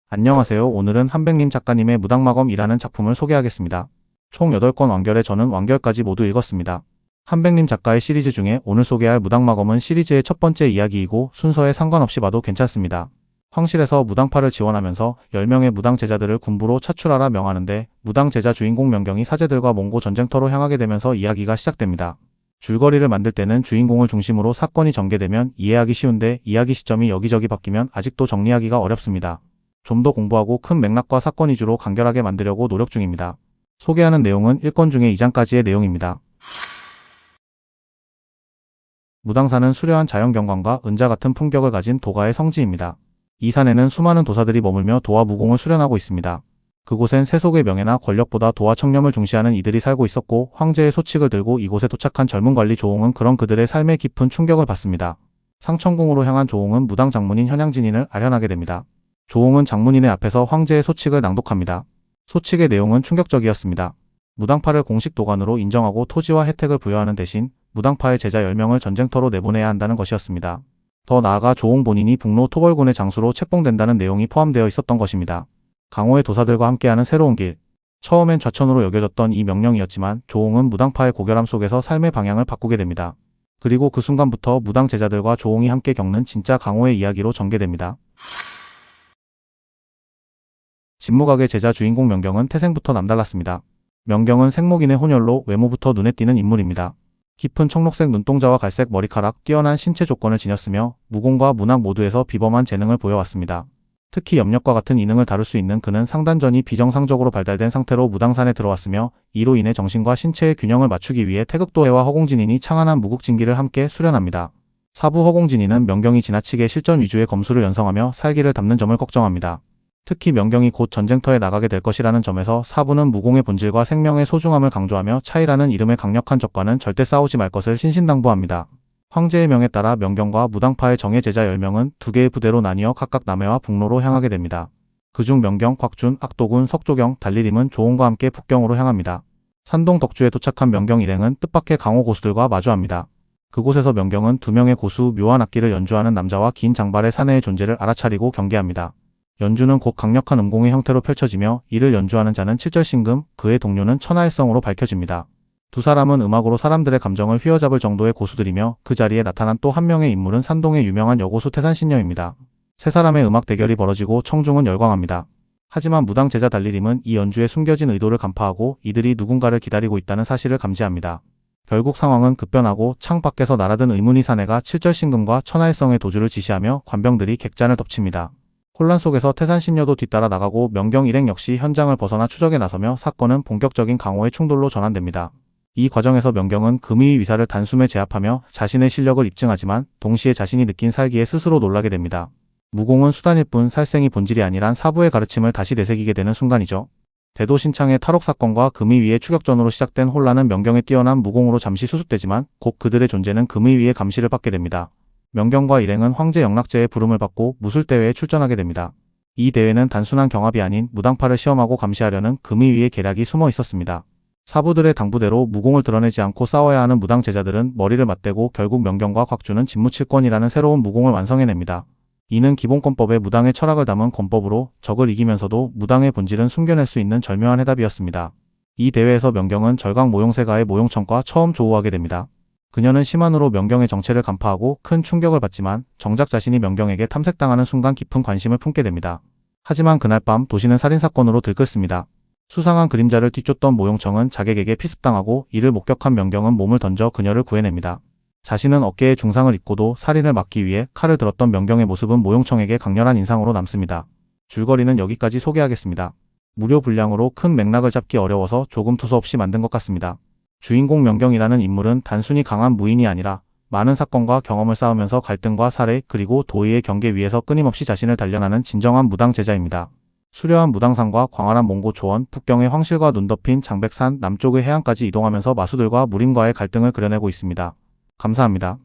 안녕하세요. 오늘은 한백님 작가님의 무당마검이라는 작품을 소개하겠습니다. 총 8권 완결에 저는 완결까지 모두 읽었습니다. 한백님 작가의 시리즈 중에 오늘 소개할 무당마검은 시리즈의 첫 번째 이야기이고 순서에 상관없이 봐도 괜찮습니다. 황실에서 무당파를 지원하면서 10명의 무당 제자들을 군부로 차출하라 명하는데 무당 제자 주인공 명경이 사제들과 몽고 전쟁터로 향하게 되면서 이야기가 시작됩니다. 줄거리를 만들 때는 주인공을 중심으로 사건이 전개되면 이해하기 쉬운데 이야기 시점이 여기저기 바뀌면 아직도 정리하기가 어렵습니다. 좀 더 공부하고 큰 맥락과 사건 위주로 간결하게 만들려고 노력 중입니다. 소개하는 내용은 1권 중에 2장까지의 내용입니다. 무당산은 수려한 자연경관과 은자 같은 품격을 가진 도가의 성지입니다. 이 산에는 수많은 도사들이 머물며 도와 무공을 수련하고 있습니다. 그곳엔 세속의 명예나 권력보다 도와 청렴을 중시하는 이들이 살고 있었고 황제의 소칙을 들고 이곳에 도착한 젊은 관리 조홍은 그런 그들의 삶에 깊은 충격을 받습니다. 상천궁으로 향한 조홍은 무당 장문인 현양진인을 아련하게 됩니다. 조홍은 장문인의 앞에서 황제의 소칙을 낭독합니다. 소칙의 내용은 충격적이었습니다. 무당파를 공식 도관으로 인정하고 토지와 혜택을 부여하는 대신 무당파의 제자 10명을 전쟁터로 내보내야 한다는 것이었습니다. 더 나아가 조홍 본인이 북로 토벌군의 장수로 책봉된다는 내용이 포함되어 있었던 것입니다. 강호의 도사들과 함께하는 새로운 길. 처음엔 좌천으로 여겨졌던 이 명령이었지만 조홍은 무당파의 고결함 속에서 삶의 방향을 바꾸게 됩니다. 그리고 그 순간부터 무당 제자들과 조홍이 함께 겪는 진짜 강호의 이야기로 전개됩니다. 진무각의 제자 주인공 명경은 태생부터 남달랐습니다. 명경은 생목인의 혼혈로 외모부터 눈에 띄는 인물입니다. 깊은 청록색 눈동자와 갈색 머리카락, 뛰어난 신체 조건을 지녔으며 무공과 문학 모두에서 비범한 재능을 보여왔습니다. 특히 염력과 같은 이능을 다룰 수 있는 그는 상단전이 비정상적으로 발달된 상태로 무당산에 들어왔으며 이로 인해 정신과 신체의 균형을 맞추기 위해 태극도해와 허공진인이 창안한 무국진기를 함께 수련합니다. 사부 허공진인은 명경이 지나치게 실전 위주의 검수를 연성하며 살기를 담는 점을 걱정합니다. 특히 명경이 곧 전쟁터에 나가게 될 것이라는 점에서 사부는 무공의 본질과 생명의 소중함을 강조하며 차이라는 이름의 강력한 적과는 절대 싸우지 말 것을 신신당부합니다. 황제의 명에 따라 명경과 무당파의 정예 제자 10명은 두 개의 부대로 나뉘어 각각 남해와 북로로 향하게 됩니다. 그중 명경, 곽준, 악도군, 석조경, 달리림은 조홍과 함께 북경으로 향합니다. 산동 덕주에 도착한 명경 일행은 뜻밖의 강호 고수들과 마주합니다. 그곳에서 명경은 2명의 고수 묘한 악기를 연주하는 남자와 긴 장발의 사내의 존재를 알아차리고 경계합니다. 연주는 곧 강력한 음공의 형태로 펼쳐지며 이를 연주하는 자는 칠절신금, 그의 동료는 천하일성으로 밝혀집니다. 두 사람은 음악으로 사람들의 감정을 휘어잡을 정도의 고수들이며 그 자리에 나타난 또 한 명의 인물은 산동의 유명한 여고수 태산신녀입니다. 세 사람의 음악 대결이 벌어지고 청중은 열광합니다. 하지만 무당 제자 달리림은 이 연주에 숨겨진 의도를 간파하고 이들이 누군가를 기다리고 있다는 사실을 감지합니다. 결국 상황은 급변하고 창 밖에서 날아든 의문의 사내가 칠절신금과 천하일성의 도주를 지시하며 관병들이 객잔을 덮칩니다. 혼란 속에서 태산신녀도 뒤따라 나가고 명경 일행 역시 현장을 벗어나 추적에 나서며 사건은 본격적인 강호의 충돌로 전환됩니다. 이 과정에서 명경은 금의의 위사를 단숨에 제압하며 자신의 실력을 입증하지만 동시에 자신이 느낀 살기에 스스로 놀라게 됩니다. 무공은 수단일 뿐 살생이 본질이 아니란 사부의 가르침을 다시 되새기게 되는 순간이죠. 대도신창의 탈옥 사건과 금의위의 추격전으로 시작된 혼란은 명경의 뛰어난 무공으로 잠시 수습되지만 곧 그들의 존재는 금의위의 감시를 받게 됩니다. 명경과 일행은 황제 영락제의 부름을 받고 무술대회에 출전하게 됩니다. 이 대회는 단순한 경합이 아닌 무당파를 시험하고 감시하려는 금의위의 계략이 숨어 있었습니다. 사부들의 당부대로 무공을 드러내지 않고 싸워야 하는 무당 제자들은 머리를 맞대고 결국 명경과 곽주는 진무칠권이라는 새로운 무공을 완성해냅니다. 이는 기본권법의 무당의 철학을 담은 권법으로 적을 이기면서도 무당의 본질은 숨겨낼 수 있는 절묘한 해답이었습니다. 이 대회에서 명경은 절강 모용세가의 모용천과 처음 조우하게 됩니다. 그녀는 심한으로 명경의 정체를 간파하고 큰 충격을 받지만 정작 자신이 명경에게 탐색당하는 순간 깊은 관심을 품게 됩니다. 하지만 그날 밤 도시는 살인사건으로 들끓습니다. 수상한 그림자를 뒤쫓던 모용청은 자객에게 피습당하고 이를 목격한 명경은 몸을 던져 그녀를 구해냅니다. 자신은 어깨에 중상을 입고도 살인을 막기 위해 칼을 들었던 명경의 모습은 모용청에게 강렬한 인상으로 남습니다. 줄거리는 여기까지 소개하겠습니다. 무료 분량으로 큰 맥락을 잡기 어려워서 조금 두서없이 만든 것 같습니다. 주인공 명경이라는 인물은 단순히 강한 무인이 아니라 많은 사건과 경험을 쌓으면서 갈등과 살해 그리고 도의의 경계 위에서 끊임없이 자신을 단련하는 진정한 무당 제자입니다. 수려한 무당산과 광활한 몽고 초원, 북경의 황실과 눈 덮인 장백산, 남쪽의 해안까지 이동하면서 마수들과 무림과의 갈등을 그려내고 있습니다. 감사합니다.